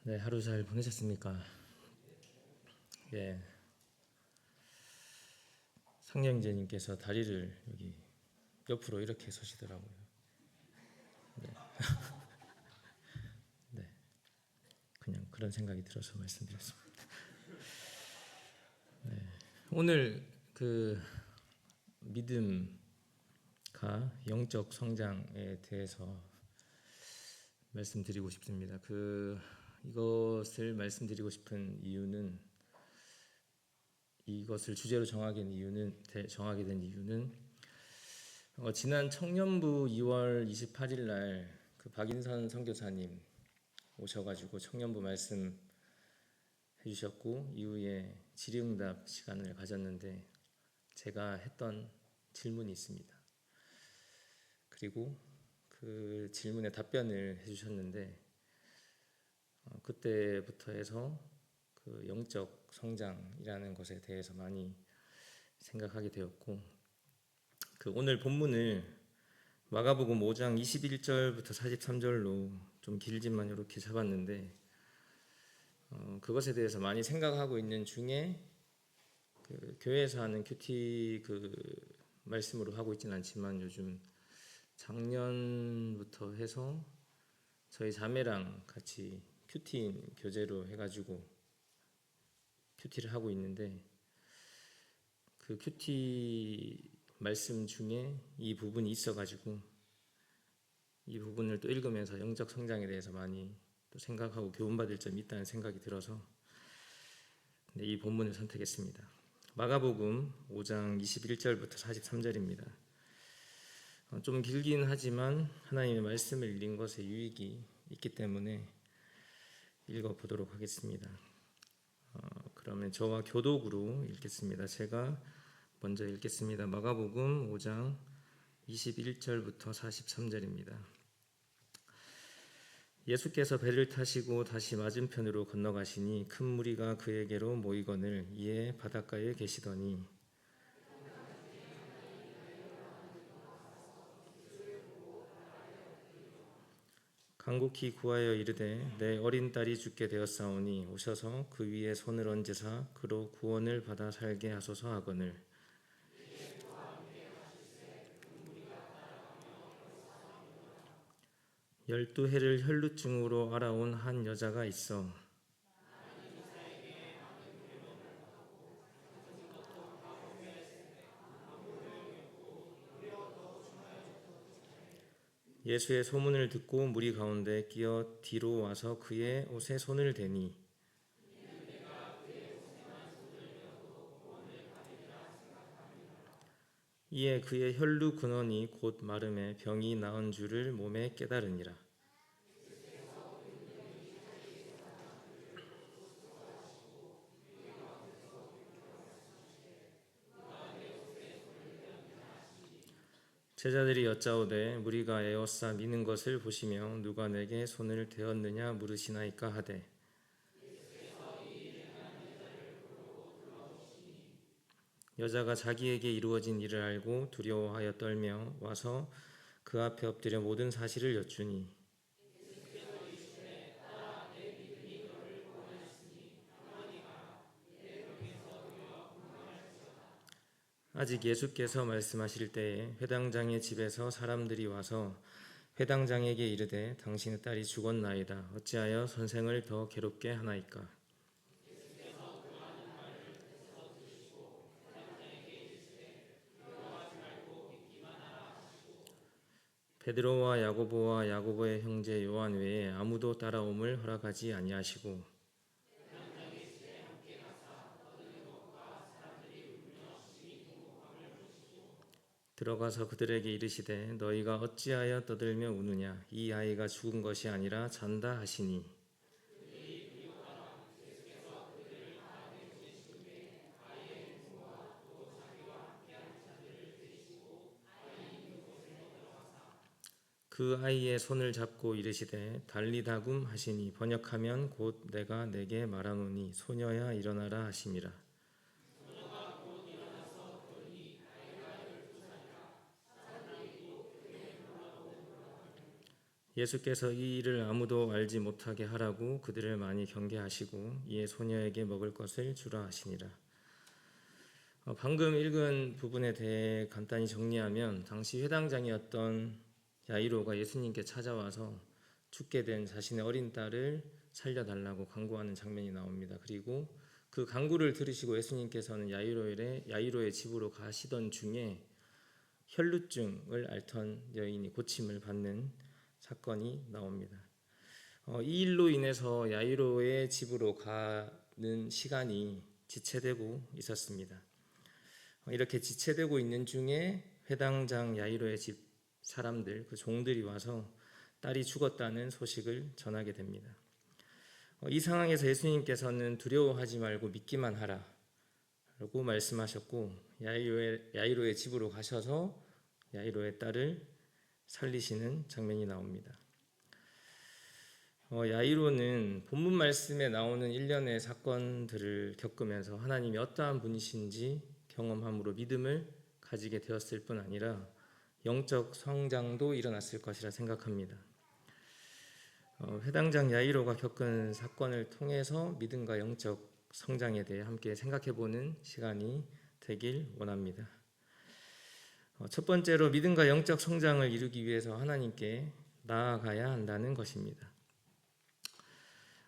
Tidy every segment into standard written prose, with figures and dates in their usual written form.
네, 하루 잘 보내셨습니까? 예, 상영제님께서 다리를 여기 옆으로 이렇게 서시더라고요. 네, 그냥 그런 생각이 들어서 말씀드렸습니다. 오늘 그 믿음과 영적 성장에 대해서 말씀드리고 싶습니다. 이것을 말씀드리고 싶은 이유는 이것을 주제로 정하게 된 이유는 지난 청년부 2월 28일 날 그 박인선 선교사님 오셔가지고 청년부 말씀 해주셨고 이후에 질의응답 시간을 가졌는데 제가 했던 질문이 있습니다. 그리고 그 질문에 답변을 해주셨는데 그때부터 해서 그 영적 성장이라는 것에 대해서 많이 생각하게 되었고 그 오늘 본문을 마가복음 5장 21절부터 43절로 좀 길지만 이렇게 잡았는데 그것에 대해서 많이 생각하고 있는 중에 그 교회에서 하는 큐티 그 말씀으로 하고 있지는 않지만 요즘 작년부터 해서 저희 자매랑 같이 큐티인 교재로 해가지고 큐티를 하고 있는데 그 큐티 말씀 중에 이 부분이 있어가지고 이 부분을 또 읽으면서 영적 성장에 대해서 많이 또 생각하고 교훈받을 점이 있다는 생각이 들어서 이 본문을 선택했습니다. 마가복음 5장 21절부터 43절입니다. 좀 길긴 하지만 하나님의 말씀을 읽는 것에 유익이 있기 때문에 읽어보도록 하겠습니다. 그러면 저와 교독으로 읽겠습니다. 제가 먼저 읽겠습니다. 마가복음 5장 21절부터 43절입니다. 예수께서 배를 타시고 다시 맞은편으로 건너가시니 큰 무리가 그에게로 모이거늘 이에 바닷가에 계시더니 간곡히 구하여 이르되 내 어린 딸이 죽게 되었사오니 오셔서 그 위에 손을 얹으사 그로 구원을 받아 살게 하소서 하거늘 열두 해를 혈루증으로 앓아온 한 여자가 있어 예수의 소문을 듣고 무리 가운데 끼어 뒤로 와서 그의 옷에 손을 대니 이에 그의 혈루 근원이 곧 마름에 병이 나은 줄을 몸에 깨달으니라. 제자들이 여짜오되 무리가 에워싸 미는 것을 보시며 누가 내게 손을 대었느냐 물으시나이까 하되 여자가 자기에게 이루어진 일을 알고 두려워하여 떨며 와서 그 앞에 엎드려 모든 사실을 여쭈니 아직 예수께서 말씀하실 때에 회당장의 집에서 사람들이 와서 회당장에게 이르되 당신의 딸이 죽었나이다 어찌하여 선생을 더 괴롭게 하나이까 베드로와 야고보의 형제 요한 외에 아무도 따라옴을 허락하지 아니하시고 들어가서 그들에게 이르시되 너희가 어찌하여 떠들며 우느냐 이 아이가 죽은 것이 아니라 잔다 하시니 그 아이의 손을 잡고 이르시되 달리다굼 하시니 번역하면 곧 내가 내게 말하노니 소녀야 일어나라 하심이라. 예수께서 이 일을 아무도 알지 못하게 하라고 그들을 많이 경계하시고 이에 소녀에게 먹을 것을 주라 하시니라. 방금 읽은 부분에 대해 간단히 정리하면 당시 회당장이었던 야이로가 예수님께 찾아와서 죽게 된 자신의 어린 딸을 살려달라고 간구하는 장면이 나옵니다. 그리고 그 간구를 들으시고 예수님께서는 야이로의 집으로 가시던 중에 혈루증을 앓던 여인이 고침을 받는 사건이 나옵니다. 이 일로 인해서 야이로의 집으로 가는 시간이 지체되고 있었습니다. 이렇게 지체되고 있는 중에 회당장 야이로의 집 사람들, 그 종들이 와서 딸이 죽었다는 소식을 전하게 됩니다. 이 상황에서 예수님께서는 두려워하지 말고 믿기만 하라 라고 말씀하셨고 야이로의 집으로 가셔서 야이로의 딸을 살리시는 장면이 나옵니다. 야이로는 본문 말씀에 나오는 일련의 사건들을 겪으면서 하나님이 어떠한 분이신지 경험함으로 믿음을 가지게 되었을 뿐 아니라 영적 성장도 일어났을 것이라 생각합니다. 회당장 야이로가 겪은 사건을 통해서 믿음과 영적 성장에 대해 함께 생각해보는 시간이 되길 원합니다. 첫 번째로 믿음과 영적 성장을 이루기 위해서 하나님께 나아가야 한다는 것입니다.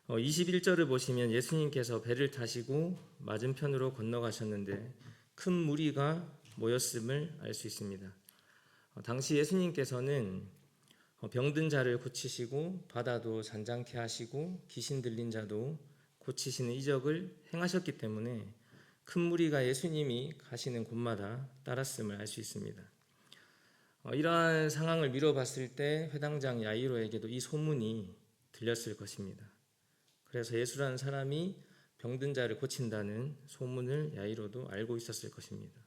21절을 보시면 예수님께서 배를 타시고 맞은편으로 건너가셨는데 큰 무리가 모였음을 알 수 있습니다. 당시 예수님께서는 병든 자를 고치시고 바다도 잔잔케 하시고 귀신 들린 자도 고치시는 이적을 행하셨기 때문에 큰 무리가 예수님이 가시는 곳마다 따랐음을 알 수 있습니다. 이러한 상황을 미뤄봤을 때 회당장 야이로에게도 이 소문이 들렸을 것입니다. 그래서 예수라는 사람이 병든 자를 고친다는 소문을 야이로도 알고 있었을 것입니다.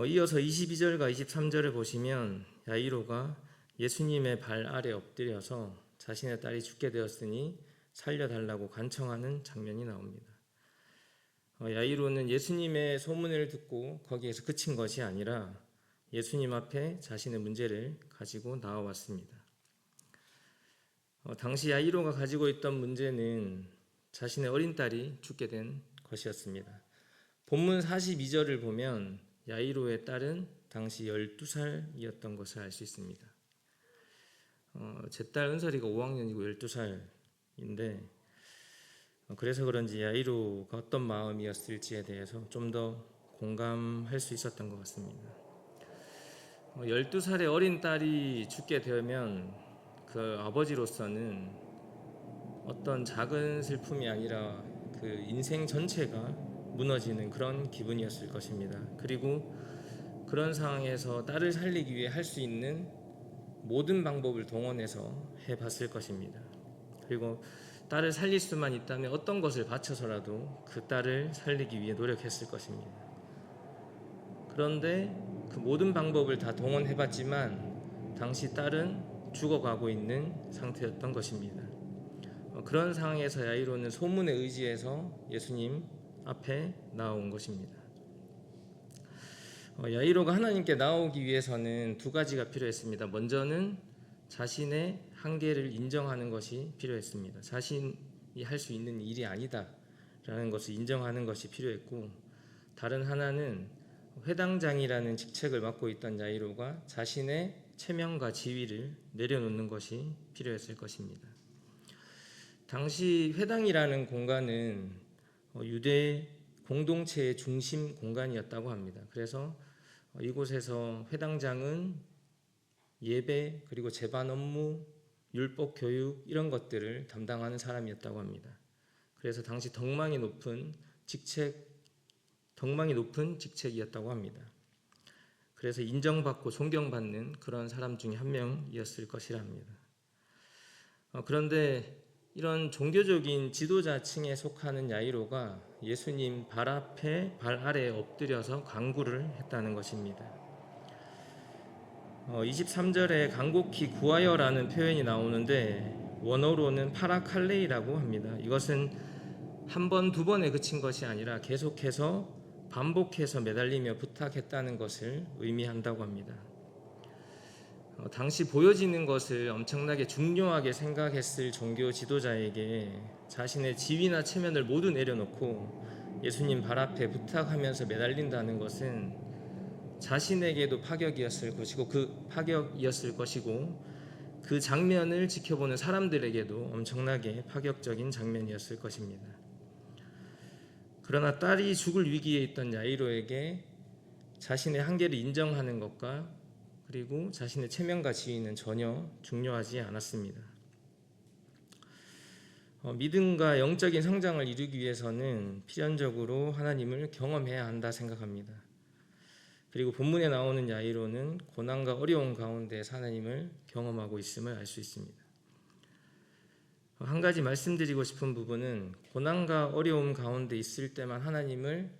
이어서 22절과 23절을 보시면 야이로가 예수님의 발 아래 엎드려서 자신의 딸이 죽게 되었으니 살려달라고 간청하는 장면이 나옵니다. 야이로는 예수님의 소문을 듣고 거기에서 그친 것이 아니라 예수님 앞에 자신의 문제를 가지고 나와왔습니다. 당시 야이로가 가지고 있던 문제는 자신의 어린 딸이 죽게 된 것이었습니다. 본문 42절을 보면 야이로의 딸은 당시 12살이었던 것을 알 수 있습니다. 제 딸 은설이가 5학년이고 12살인데 그래서 그런지 야이로가 어떤 마음이었을지에 대해서 좀 더 공감할 수 있었던 것 같습니다. 12살의 어린 딸이 죽게 되면 그 아버지로서는 어떤 작은 슬픔이 아니라 그 인생 전체가 무너지는 그런 기분이었을 것입니다. 그리고 그런 상황에서 딸을 살리기 위해 할 수 있는 모든 방법을 동원해서 해봤을 것입니다. 그리고 딸을 살릴 수만 있다면 어떤 것을 바쳐서라도 그 딸을 살리기 위해 노력했을 것입니다. 그런데 그 모든 방법을 다 동원해봤지만 당시 딸은 죽어가고 있는 상태였던 것입니다. 그런 상황에서 야이로는 소문에 의지해서 예수님 앞에 나온 것입니다. 야이로가 하나님께 나오기 위해서는 두 가지가 필요했습니다. 먼저는 자신의 한계를 인정하는 것이 필요했습니다. 자신이 할 수 있는 일이 아니다라는 것을 인정하는 것이 필요했고, 다른 하나는 회당장이라는 직책을 맡고 있던 야이로가 자신의 체면과 지위를 내려놓는 것이 필요했을 것입니다. 당시 회당이라는 공간은 유대 공동체의 중심 공간이었다고 합니다. 그래서 이곳에서 회당장은 예배 그리고 제반 업무, 율법 교육 이런 것들을 담당하는 사람이었다고 합니다. 그래서 당시 덕망이 높은 직책이었다고 합니다. 그래서 인정받고 존경받는 그런 사람 중에 한 명이었을 것이라 합니다. 그런데 이런 종교적인 지도자층에 속하는 야이로가 예수님 발 앞에 발 아래에 엎드려서 간구를 했다는 것입니다. 23절에 간곡히 구하여라는 표현이 나오는데 원어로는 파라칼레이라고 합니다. 이것은 한 번, 두 번에 그친 것이 아니라 계속해서 반복해서 매달리며 부탁했다는 것을 의미한다고 합니다. 당시 보여지는 것을 엄청나게 중요하게 생각했을 종교 지도자에게 자신의 지위나 체면을 모두 내려놓고 예수님 발 앞에 부탁하면서 매달린다는 것은 자신에게도 파격이었을 것이고 그 장면을 지켜보는 사람들에게도 엄청나게 파격적인 장면이었을 것입니다. 그러나 딸이 죽을 위기에 있던 야이로에게 자신의 한계를 인정하는 것과 그리고 자신의 체면과 지위는 전혀 중요하지 않았습니다. 믿음과 영적인 성장을 이루기 위해서는 필연적으로 하나님을 경험해야 한다 생각합니다. 그리고 본문에 나오는 야이로는 고난과 어려움 가운데 하나님을 경험하고 있음을 알 수 있습니다. 한 가지 말씀드리고 싶은 부분은 고난과 어려움 가운데 있을 때만 하나님을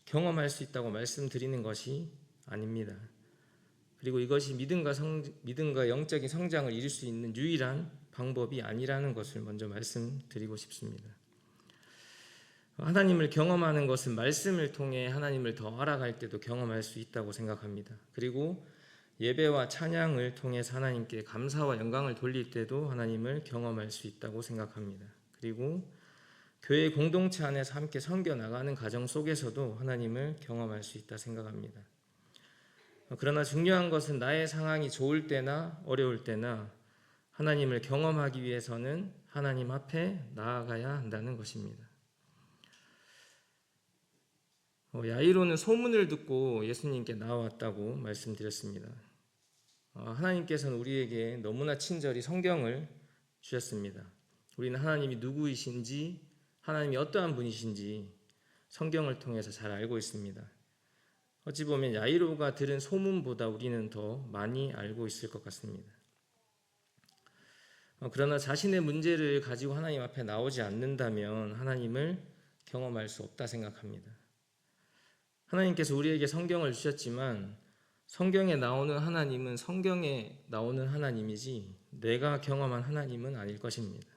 경험할 수 있다고 말씀드리는 것이 아닙니다. 그리고 이것이 믿음과 영적인 성장을 이룰 수 있는 유일한 방법이 아니라는 것을 먼저 말씀드리고 싶습니다. 하나님을 경험하는 것은 말씀을 통해 하나님을 더 알아갈 때도 경험할 수 있다고 생각합니다. 그리고 예배와 찬양을 통해서 하나님께 감사와 영광을 돌릴 때도 하나님을 경험할 수 있다고 생각합니다. 그리고 교회 공동체 안에서 함께 섬겨 나가는 과정 속에서도 하나님을 경험할 수 있다 생각합니다. 그러나 중요한 것은 나의 상황이 좋을 때나 어려울 때나 하나님을 경험하기 위해서는 하나님 앞에 나아가야 한다는 것입니다. 야이로는 소문을 듣고 예수님께 나왔다고 말씀드렸습니다. 하나님께서는 우리에게 너무나 친절히 성경을 주셨습니다. 우리는 하나님이 누구이신지, 하나님이 어떠한 분이신지 성경을 통해서 잘 알고 있습니다. 어찌 보면 야이로가 들은 소문보다 우리는 더 많이 알고 있을 것 같습니다. 그러나 자신의 문제를 가지고 하나님 앞에 나오지 않는다면 하나님을 경험할 수 없다 생각합니다. 하나님께서 우리에게 성경을 주셨지만 성경에 나오는 하나님은 성경에 나오는 하나님이지 내가 경험한 하나님은 아닐 것입니다.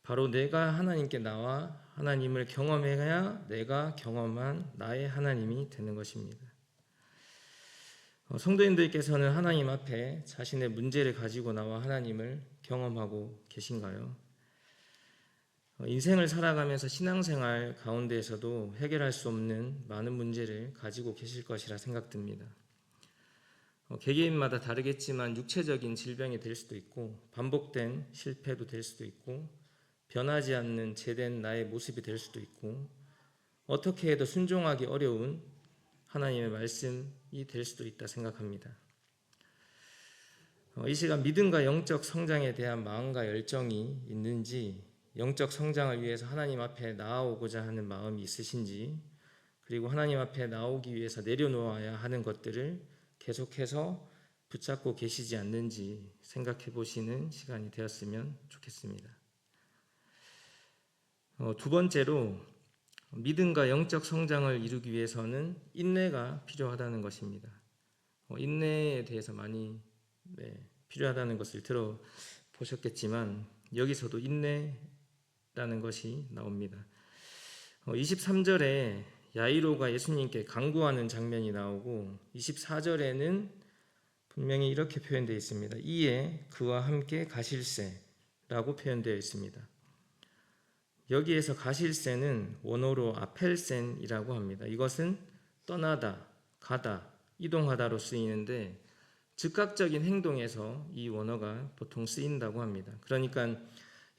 바로 내가 하나님께 나와 하나님을 경험해야 내가 경험한 나의 하나님이 되는 것입니다. 성도님들께서는 하나님 앞에 자신의 문제를 가지고 나와 하나님을 경험하고 계신가요? 인생을 살아가면서 신앙생활 가운데에서도 해결할 수 없는 많은 문제를 가지고 계실 것이라 생각됩니다. 개개인마다 다르겠지만 육체적인 질병이 될 수도 있고 반복된 실패도 될 수도 있고 변하지 않는 제된 나의 모습이 될 수도 있고 어떻게 해도 순종하기 어려운 하나님의 말씀이 될 수도 있다 생각합니다. 이 시간 믿음과 영적 성장에 대한 마음과 열정이 있는지, 영적 성장을 위해서 하나님 앞에 나아오고자 하는 마음이 있으신지, 그리고 하나님 앞에 나오기 위해서 내려놓아야 하는 것들을 계속해서 붙잡고 계시지 않는지 생각해 보시는 시간이 되었으면 좋겠습니다. 두 번째로 믿음과 영적 성장을 이루기 위해서는 인내가 필요하다는 것입니다. 인내에 대해서 많이 필요하다는 것을 들어보셨겠지만 여기서도 인내라는 것이 나옵니다. 23절에 야이로가 예수님께 간구하는 장면이 나오고 24절에는 분명히 이렇게 표현되어 있습니다. 이에 그와 함께 가실새라고 표현되어 있습니다. 여기에서 가실새는 원어로 아펠센이라고 합니다. 이것은 떠나다, 가다, 이동하다로 쓰이는데 즉각적인 행동에서 이 원어가 보통 쓰인다고 합니다. 그러니까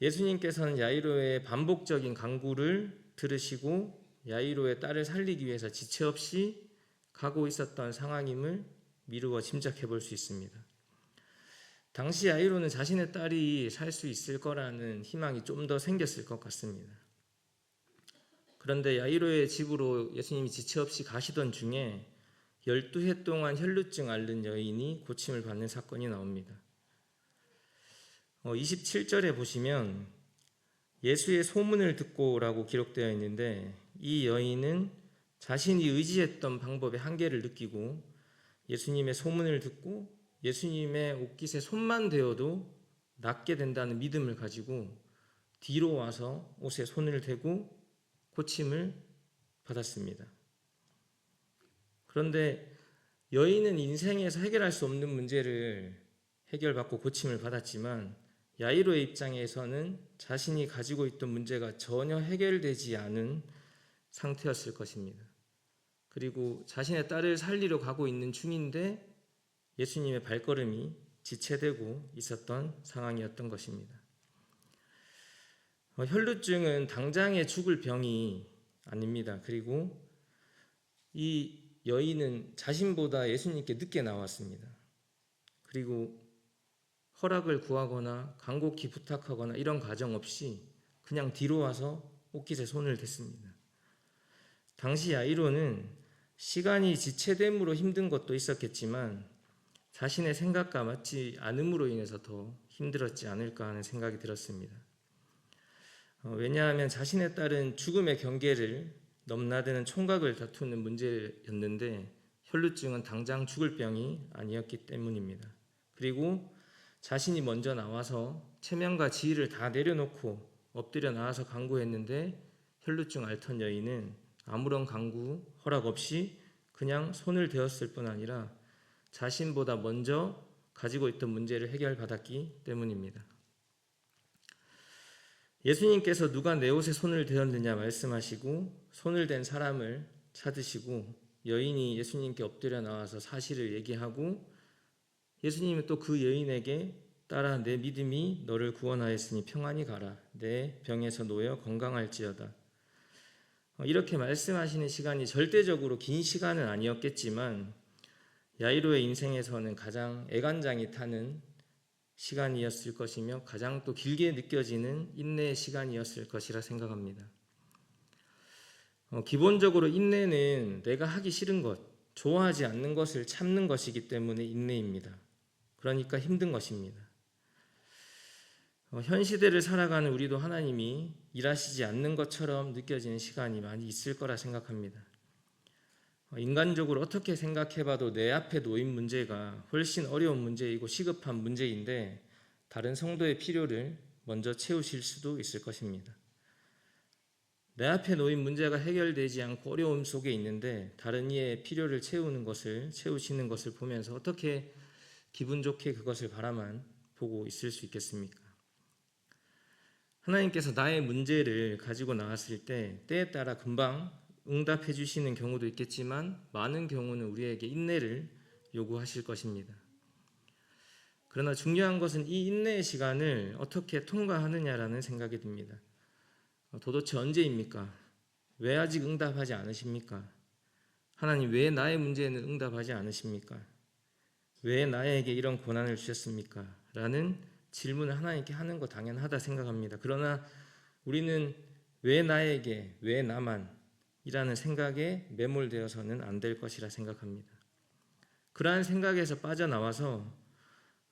예수님께서는 야이로의 반복적인 간구를 들으시고 야이로의 딸을 살리기 위해서 지체 없이 가고 있었던 상황임을 미루어 짐작해 볼 수 있습니다. 당시 야이로는 자신의 딸이 살 수 있을 거라는 희망이 좀 더 생겼을 것 같습니다. 그런데 야이로의 집으로 예수님이 지체 없이 가시던 중에 12해 동안 혈루증 앓는 여인이 고침을 받는 사건이 나옵니다. 27절에 보시면 예수의 소문을 듣고라고 기록되어 있는데 이 여인은 자신이 의지했던 방법의 한계를 느끼고 예수님의 소문을 듣고 예수님의 옷깃에 손만 대어도 낫게 된다는 믿음을 가지고 뒤로 와서 옷에 손을 대고 고침을 받았습니다. 그런데 여인은 인생에서 해결할 수 없는 문제를 해결받고 고침을 받았지만 야이로의 입장에서는 자신이 가지고 있던 문제가 전혀 해결되지 않은 상태였을 것입니다. 그리고 자신의 딸을 살리러 가고 있는 중인데 예수님의 발걸음이 지체되고 있었던 상황이었던 것입니다. 혈루증은 당장에 죽을 병이 아닙니다. 그리고 이 여인은 자신보다 예수님께 늦게 나왔습니다. 그리고 허락을 구하거나 간곡히 부탁하거나 이런 과정 없이 그냥 뒤로 와서 옷깃에 손을 댔습니다. 당시 야이로는 시간이 지체됨으로 힘든 것도 있었겠지만 자신의 생각과 맞지 않음으로 인해서 더 힘들었지 않을까 하는 생각이 들었습니다. 왜냐하면 자신의 딸은 죽음의 경계를 넘나드는 총각을 다투는 문제였는데 혈루증은 당장 죽을 병이 아니었기 때문입니다. 그리고 자신이 먼저 나와서 체면과 지위를 다 내려놓고 엎드려 나와서 간구했는데 혈루증 앓던 여인은 아무런 간구, 허락 없이 그냥 손을 대었을 뿐 아니라 자신보다 먼저 가지고 있던 문제를 해결받았기 때문입니다. 예수님께서 누가 내 옷에 손을 대었느냐 말씀하시고 손을 댄 사람을 찾으시고 여인이 예수님께 엎드려 나와서 사실을 얘기하고 예수님은 또 그 여인에게 딸아 내 믿음이 너를 구원하였으니 평안히 가라 내 병에서 놓여 건강할지어다. 이렇게 말씀하시는 시간이 절대적으로 긴 시간은 아니었겠지만 야이로의 인생에서는 가장 애간장이 타는 시간이었을 것이며 가장 또 길게 느껴지는 인내의 시간이었을 것이라 생각합니다. 기본적으로 인내는 내가 하기 싫은 것, 좋아하지 않는 것을 참는 것이기 때문에 인내입니다. 그러니까 힘든 것입니다. 현 시대를 살아가는 우리도 하나님이 일하시지 않는 것처럼 느껴지는 시간이 많이 있을 거라 생각합니다. 인간적으로 어떻게 생각해봐도 내 앞에 놓인 문제가 훨씬 어려운 문제이고 시급한 문제인데 다른 성도의 필요를 먼저 채우실 수도 있을 것입니다. 내 앞에 놓인 문제가 해결되지 않고 어려움 속에 있는데 다른 이의 필요를 채우시는 것을 보면서 어떻게 기분 좋게 그것을 바라만 보고 있을 수 있겠습니까? 하나님께서 나의 문제를 가지고 나왔을 때 때에 따라 금방 응답해 주시는 경우도 있겠지만 많은 경우는 우리에게 인내를 요구하실 것입니다. 그러나 중요한 것은 이 인내의 시간을 어떻게 통과하느냐라는 생각이 듭니다. 도대체 언제입니까? 왜 아직 응답하지 않으십니까? 하나님 왜 나의 문제에는 응답하지 않으십니까? 왜 나에게 이런 고난을 주셨습니까? 라는 질문을 하나님께 하는 거 당연하다 생각합니다. 그러나 우리는 왜 나에게, 왜 나만 이라는 생각에 매몰되어서는 안 될 것이라 생각합니다. 그러한 생각에서 빠져나와서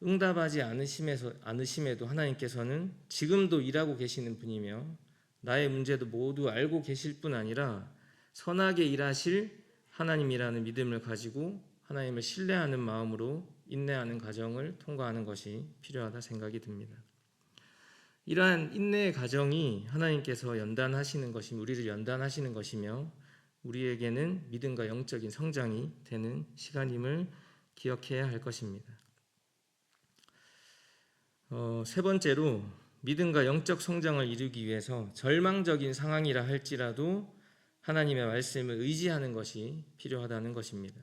응답하지 않으심에도 하나님께서는 지금도 일하고 계시는 분이며 나의 문제도 모두 알고 계실 뿐 아니라 선하게 일하실 하나님이라는 믿음을 가지고 하나님을 신뢰하는 마음으로 인내하는 과정을 통과하는 것이 필요하다 생각이 듭니다. 이러한 인내의 과정이 하나님께서 연단하시는 것이 우리를 연단하시는 것이며 우리에게는 믿음과 영적인 성장이 되는 시간임을 기억해야 할 것입니다. 세 번째로 믿음과 영적 성장을 이루기 위해서 절망적인 상황이라 할지라도 하나님의 말씀을 의지하는 것이 필요하다는 것입니다.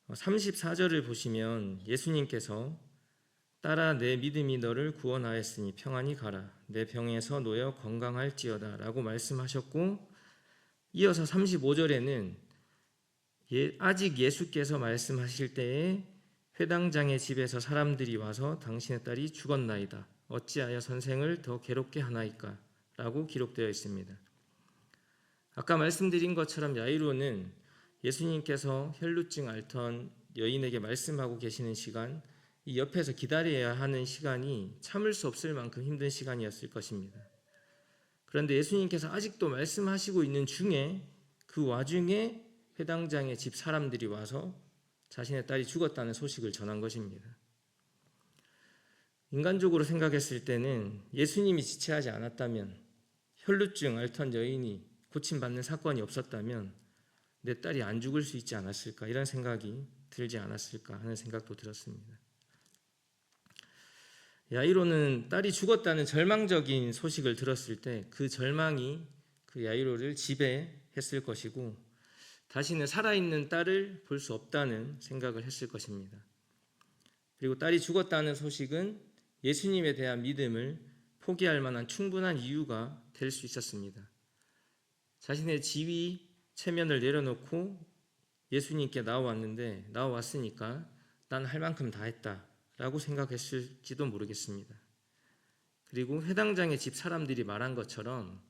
34절을 보시면 예수님께서 딸아 내 믿음이 너를 구원하였으니 평안히 가라 내 병에서 놓여 건강할지어다 라고 말씀하셨고 이어서 35절에는 아직 예수께서 말씀하실 때에 회당장의 집에서 사람들이 와서 당신의 딸이 죽었나이다 어찌하여 선생을 더 괴롭게 하나이까 라고 기록되어 있습니다. 아까 말씀드린 것처럼 야이로는 예수님께서 혈루증 앓던 여인에게 말씀하고 계시는 시간 이 옆에서 기다려야 하는 시간이 참을 수 없을 만큼 힘든 시간이었을 것입니다. 그런데 예수님께서 아직도 말씀하시고 있는 중에 그 와중에 회당장의 집 사람들이 와서 자신의 딸이 죽었다는 소식을 전한 것입니다. 인간적으로 생각했을 때는 예수님이 지체하지 않았다면 혈루증 앓던 여인이 고침받는 사건이 없었다면 내 딸이 안 죽을 수 있지 않았을까, 이런 생각이 들지 않았을까 하는 생각도 들었습니다. 야이로는 딸이 죽었다는 절망적인 소식을 들었을 때 그 절망이 그 야이로를 지배했을 것이고, 다시는 살아있는 딸을 볼 수 없다는 생각을 했을 것입니다. 그리고 딸이 죽었다는 소식은 예수님에 대한 믿음을 포기할 만한 충분한 이유가 될 수 있었습니다. 자신의 지위, 체면을 내려놓고 예수님께 나와왔으니까 난 할 만큼 다 했다 라고 생각했을지도 모르겠습니다. 그리고 회당장의 집 사람들이 말한 것처럼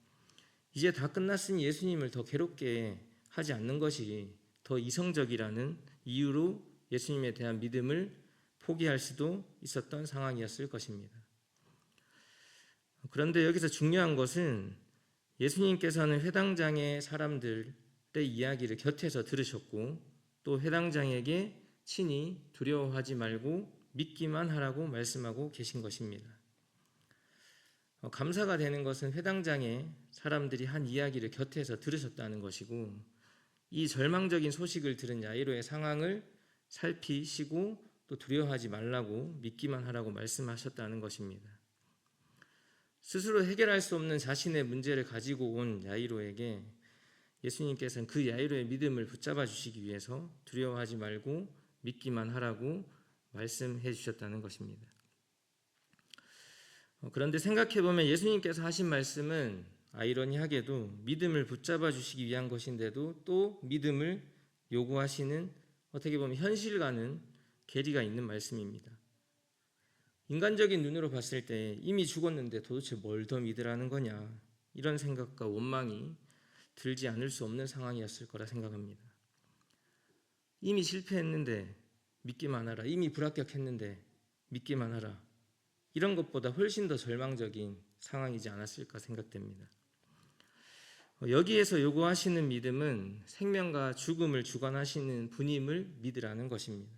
이제 다 끝났으니 예수님을 더 괴롭게 하지 않는 것이 더 이성적이라는 이유로 예수님에 대한 믿음을 포기할 수도 있었던 상황이었을 것입니다. 그런데 여기서 중요한 것은 예수님께서는 회당장의 사람들의 이야기를 곁에서 들으셨고, 또 회당장에게 친히 두려워하지 말고 믿기만 하라고 말씀하고 계신 것입니다. 감사가 되는 것은 회당장의 사람들이 한 이야기를 곁에서 들으셨다는 것이고, 이 절망적인 소식을 들은 야이로의 상황을 살피시고 또 두려워하지 말라고 믿기만 하라고 말씀하셨다는 것입니다. 스스로 해결할 수 없는 자신의 문제를 가지고 온 야이로에게 예수님께서는 그 야이로의 믿음을 붙잡아 주시기 위해서 두려워하지 말고 믿기만 하라고 말씀해 주셨다는 것입니다. 그런데 생각해보면 예수님께서 하신 말씀은 아이러니하게도 믿음을 붙잡아 주시기 위한 것인데도 또 믿음을 요구하시는, 어떻게 보면 현실과는 괴리가 있는 말씀입니다. 인간적인 눈으로 봤을 때 이미 죽었는데 도대체 뭘 더 믿으라는 거냐, 이런 생각과 원망이 들지 않을 수 없는 상황이었을 거라 생각합니다. 이미 실패했는데 믿기만 하라, 이미 불합격했는데 믿기만 하라, 이런 것보다 훨씬 더 절망적인 상황이지 않았을까 생각됩니다. 여기에서 요구하시는 믿음은 생명과 죽음을 주관하시는 분임을 믿으라는 것입니다.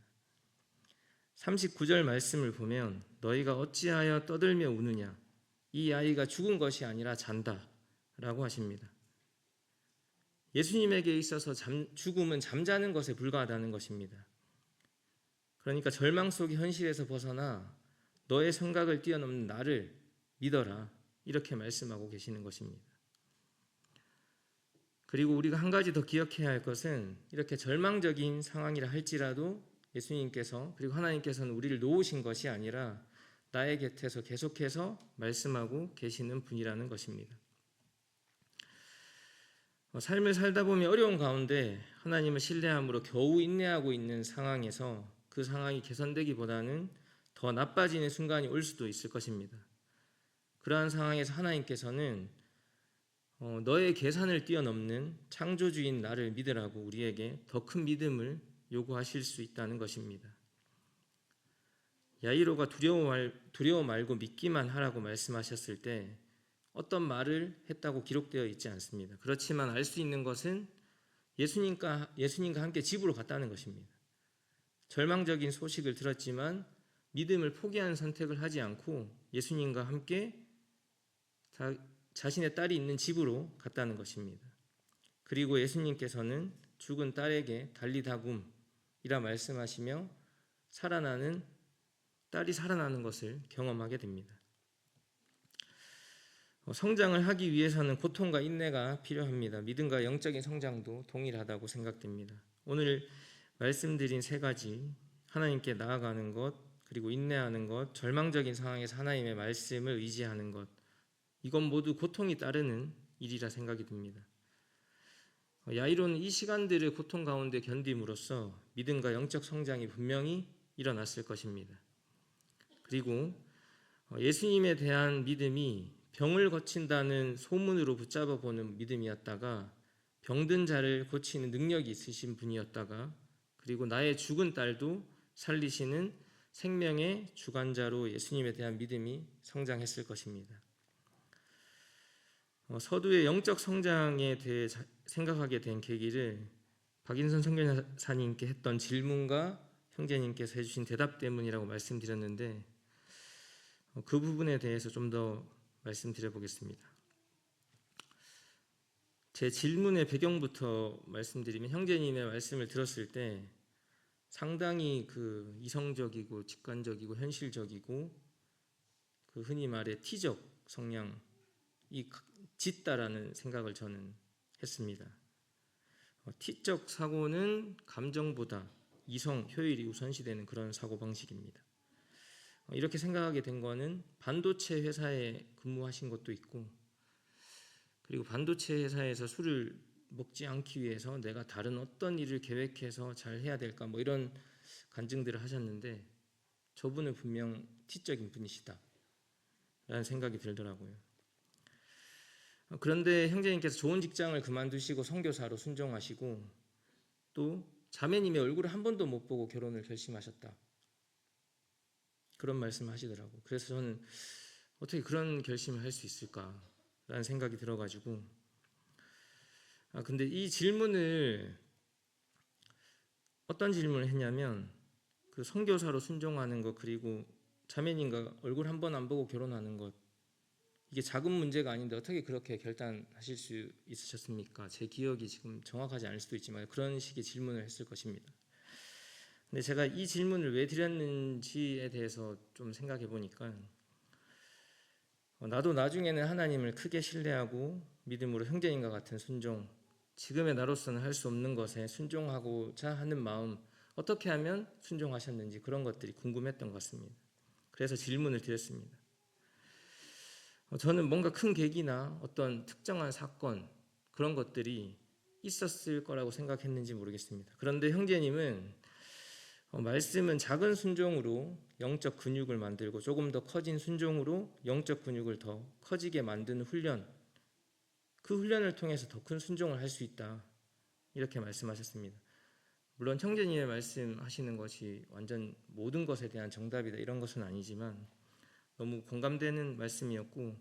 39절 말씀을 보면 너희가 어찌하여 떠들며 우느냐, 이 아이가 죽은 것이 아니라 잔다 라고 하십니다. 예수님에게 있어서 죽음은 잠자는 것에 불과하다는 것입니다. 그러니까 절망 속의 현실에서 벗어나 너의 생각을 뛰어넘는 나를 믿어라, 이렇게 말씀하고 계시는 것입니다. 그리고 우리가 한 가지 더 기억해야 할 것은 이렇게 절망적인 상황이라 할지라도 예수님께서, 그리고 하나님께서는 우리를 놓으신 것이 아니라 나의 곁에서 계속해서 말씀하고 계시는 분이라는 것입니다. 삶을 살다 보면 어려운 가운데 하나님을 신뢰함으로 겨우 인내하고 있는 상황에서 그 상황이 개선되기보다는 더 나빠지는 순간이 올 수도 있을 것입니다. 그러한 상황에서 하나님께서는 너의 계산을 뛰어넘는 창조주인 나를 믿으라고 우리에게 더 큰 믿음을 요구하실 수 있다는 것입니다. 야이로가 두려워 말고 믿기만 하라고 말씀하셨을 때 어떤 말을 했다고 기록되어 있지 않습니다. 그렇지만 알 수 있는 것은 예수님과 함께 집으로 갔다는 것입니다. 절망적인 소식을 들었지만 믿음을 포기하는 선택을 하지 않고 예수님과 함께 자신의 딸이 있는 집으로 갔다는 것입니다. 그리고 예수님께서는 죽은 딸에게 달리다굼이라 말씀하시며 딸이 살아나는 것을 경험하게 됩니다. 성장을 하기 위해서는 고통과 인내가 필요합니다. 믿음과 영적인 성장도 동일하다고 생각됩니다. 오늘 말씀드린 세 가지, 하나님께 나아가는 것, 그리고 인내하는 것, 절망적인 상황에서 하나님의 말씀을 의지하는 것, 이건 모두 고통이 따르는 일이라 생각이 듭니다. 야이로는 이 시간들을 고통 가운데 견딤으로써 믿음과 영적 성장이 분명히 일어났을 것입니다. 그리고 예수님에 대한 믿음이 병을 고친다는 소문으로 붙잡아 보는 믿음이었다가 병든 자를 고치는 능력이 있으신 분이었다가, 그리고 나의 죽은 딸도 살리시는 생명의 주관자로 예수님에 대한 믿음이 성장했을 것입니다. 서두의 영적 성장에 대해 생각하게 된 계기를 박인선 선교사님께 했던 질문과 형제님께서 해주신 대답 때문이라고 말씀드렸는데, 그 부분에 대해서 좀 더 말씀드려 보겠습니다. 제 질문의 배경부터 말씀드리면 형제님의 말씀을 들었을 때 상당히 그 이성적이고 직관적이고 현실적이고 그 흔히 말해 T적 성향이 짙다라는 생각을 저는 했습니다. T적 사고는 감정보다 이성, 효율이 우선시되는 그런 사고방식입니다. 이렇게 생각하게 된 거는 반도체 회사에 근무하신 것도 있고, 그리고 반도체 회사에서 술을 먹지 않기 위해서 내가 다른 어떤 일을 계획해서 잘 해야 될까 뭐 이런 간증들을 하셨는데, 저분은 분명 T적인 분이시다 라는 생각이 들더라고요. 그런데 형제님께서 좋은 직장을 그만두시고 선교사로 순종하시고 또 자매님의 얼굴을 한 번도 못 보고 결혼을 결심하셨다, 그런 말씀을 하시더라고요. 그래서 저는 어떻게 그런 결심을 할 수 있을까라는 생각이 들어가지고, 근데 이 질문을 어떤 질문을 했냐면, 그 선교사로 순종하는 것, 그리고 자매님과 얼굴 한 번 안 보고 결혼하는 것, 이게 작은 문제가 아닌데 어떻게 그렇게 결단하실 수 있으셨습니까? 제 기억이 지금 정확하지 않을 수도 있지만 그런 식의 질문을 했을 것입니다. 근데 제가 이 질문을 왜 드렸는지에 대해서 좀 생각해 보니까, 나도 나중에는 하나님을 크게 신뢰하고 믿음으로 형제님과 같은 순종, 지금의 나로서는 할 수 없는 것에 순종하고자 하는 마음, 어떻게 하면 순종하셨는지 그런 것들이 궁금했던 것 같습니다. 그래서 질문을 드렸습니다. 저는 뭔가 큰 계기나 어떤 특정한 사건, 그런 것들이 있었을 거라고 생각했는지 모르겠습니다. 그런데 형제님은 말씀은 작은 순종으로 영적 근육을 만들고 조금 더 커진 순종으로 영적 근육을 더 커지게 만드는 훈련, 그 훈련을 통해서 더 큰 순종을 할 수 있다, 이렇게 말씀하셨습니다. 물론 형제님의 말씀하시는 것이 완전 모든 것에 대한 정답이다 이런 것은 아니지만 너무 공감되는 말씀이었고,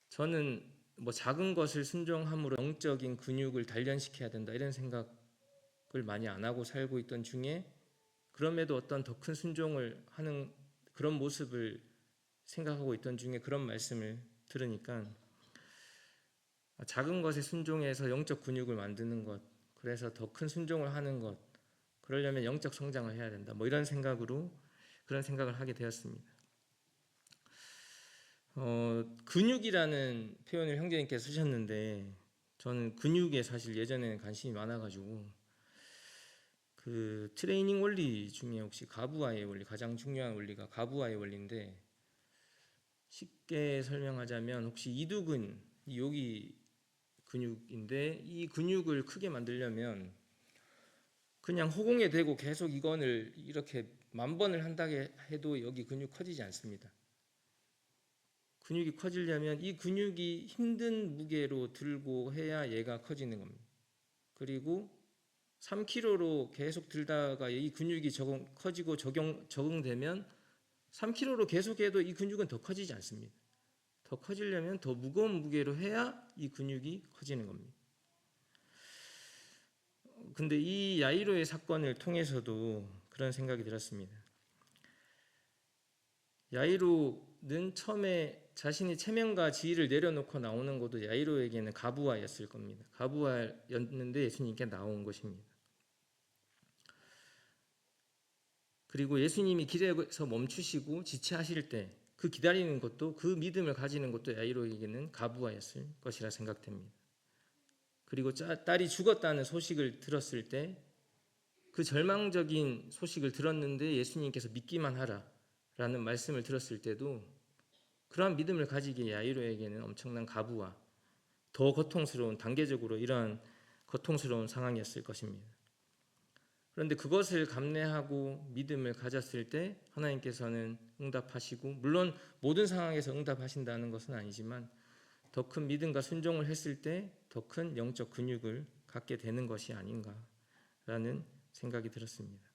저는 뭐 작은 것을 순종함으로 영적인 근육을 단련시켜야 된다 이런 생각을 많이 안 하고 살고 있던 중에, 그럼에도 어떤 더 큰 순종을 하는 그런 모습을 생각하고 있던 중에 그런 말씀을 들으니까, 작은 것에 순종해서 영적 근육을 만드는 것, 그래서 더 큰 순종을 하는 것, 그러려면 영적 성장을 해야 된다, 뭐 이런 생각으로 그런 생각을 하게 되었습니다. 근육이라는 표현을 형제님께서 쓰셨는데, 저는 근육에 사실 예전에는 관심이 많아가지고 그 트레이닝 원리 중에 혹시 가부아의 원리, 가장 중요한 원리가 가부아의 원리인데, 쉽게 설명하자면 혹시 이두근, 여기 근육인데 이 근육을 크게 만들려면 그냥 허공에 대고 계속 이건을 이렇게 만 번을 한다 해도 여기 근육 커지지 않습니다. 근육이 커지려면 이 근육이 힘든 무게로 들고 해야 얘가 커지는 겁니다. 그리고 3kg로 계속 들다가 이 근육이 커지고 적응되면 3kg로 계속해도 이 근육은 더 커지지 않습니다. 더 커지려면 더 무거운 무게로 해야 이 근육이 커지는 겁니다. 근데 이 야이로의 사건을 통해서도 그런 생각이 들었습니다. 야이로는 처음에 자신이 체면과 지위를 내려놓고 나오는 것도 야이로에게는 가부아였을 겁니다. 가부아였는데 예수님께 나온 것입니다. 그리고 예수님이 길에서 멈추시고 지체하실 때 그 기다리는 것도, 그 믿음을 가지는 것도 야이로에게는 가부아였을 것이라 생각됩니다. 그리고 딸이 죽었다는 소식을 들었을 때, 그 절망적인 소식을 들었는데 예수님께서 믿기만 하라 라는 말씀을 들었을 때도 그러한 믿음을 가지기에 야이로에게는 엄청난 가부아, 더 고통스러운, 단계적으로 이러한 고통스러운 상황이었을 것입니다. 그런데 그것을 감내하고 믿음을 가졌을 때 하나님께서는 응답하시고, 물론 모든 상황에서 응답하신다는 것은 아니지만 더 큰 믿음과 순종을 했을 때 더 큰 영적 근육을 갖게 되는 것이 아닌가라는 생각이 들었습니다.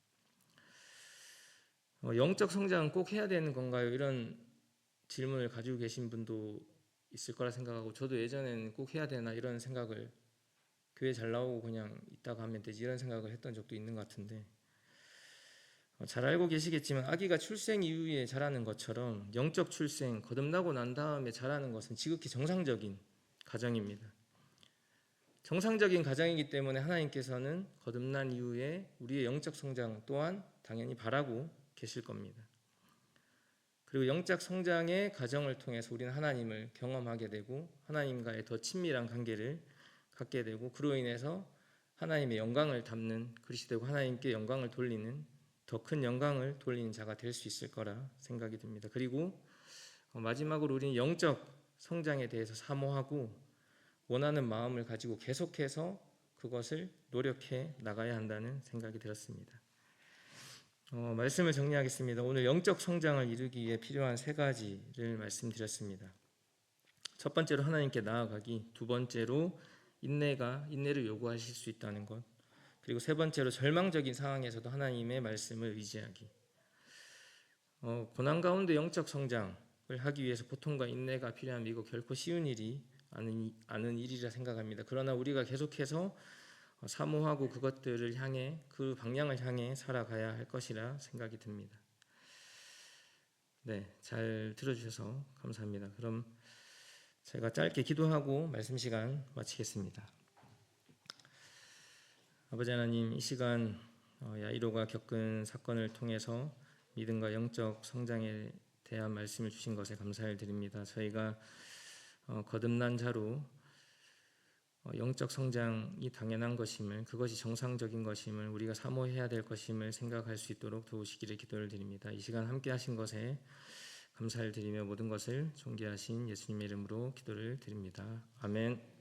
영적 성장은 꼭 해야 되는 건가요? 이런 질문을 가지고 계신 분도 있을 거라 생각하고, 저도 예전에는 꼭 해야 되나 이런 생각을, 교회 잘 나오고 그냥 있다가 하면 되지 이런 생각을 했던 적도 있는 것 같은데, 잘 알고 계시겠지만 아기가 출생 이후에 자라는 것처럼 영적 출생, 거듭나고 난 다음에 자라는 것은 지극히 정상적인 과정입니다. 정상적인 가정이기 때문에 하나님께서는 거듭난 이후에 우리의 영적 성장 또한 당연히 바라고 계실 겁니다. 그리고 영적 성장의 과정을 통해서 우리는 하나님을 경험하게 되고 하나님과의 더 친밀한 관계를 갖게 되고 그로 인해서 하나님의 영광을 담는 그릇이 되고 하나님께 영광을 돌리는 더 큰 영광을 돌리는 자가 될 수 있을 거라 생각이 듭니다. 그리고 마지막으로 우리는 영적 성장에 대해서 사모하고 원하는 마음을 가지고 계속해서 그것을 노력해 나가야 한다는 생각이 들었습니다. 말씀을 정리하겠습니다. 오늘 영적 성장을 이루기 위해 필요한 세 가지를 말씀드렸습니다. 첫 번째로 하나님께 나아가기, 두 번째로 인내를 요구하실 수 있다는 것, 그리고 세 번째로 절망적인 상황에서도 하나님의 말씀을 의지하기. 고난 가운데 영적 성장을 하기 위해서 고통과 인내가 필요한 이거 결코 쉬운 일이 아는 일이라 생각합니다. 그러나 우리가 계속해서 사모하고 그것들을 향해 그 방향을 향해 살아가야 할 것이라 생각이 듭니다. 네, 잘 들어주셔서 감사합니다. 그럼 제가 짧게 기도하고 말씀 시간 마치겠습니다. 아버지 하나님, 이 시간 야이로가 겪은 사건을 통해서 믿음과 영적 성장에 대한 말씀을 주신 것에 감사를 드립니다. 저희가 거듭난 자로 영적 성장이 당연한 것임을, 그것이 정상적인 것임을, 우리가 사모해야 될 것임을 생각할 수 있도록 도우시기를 기도를 드립니다. 이 시간 함께 하신 것에 감사를 드리며 모든 것을 존귀하신 예수님의 이름으로 기도를 드립니다. 아멘.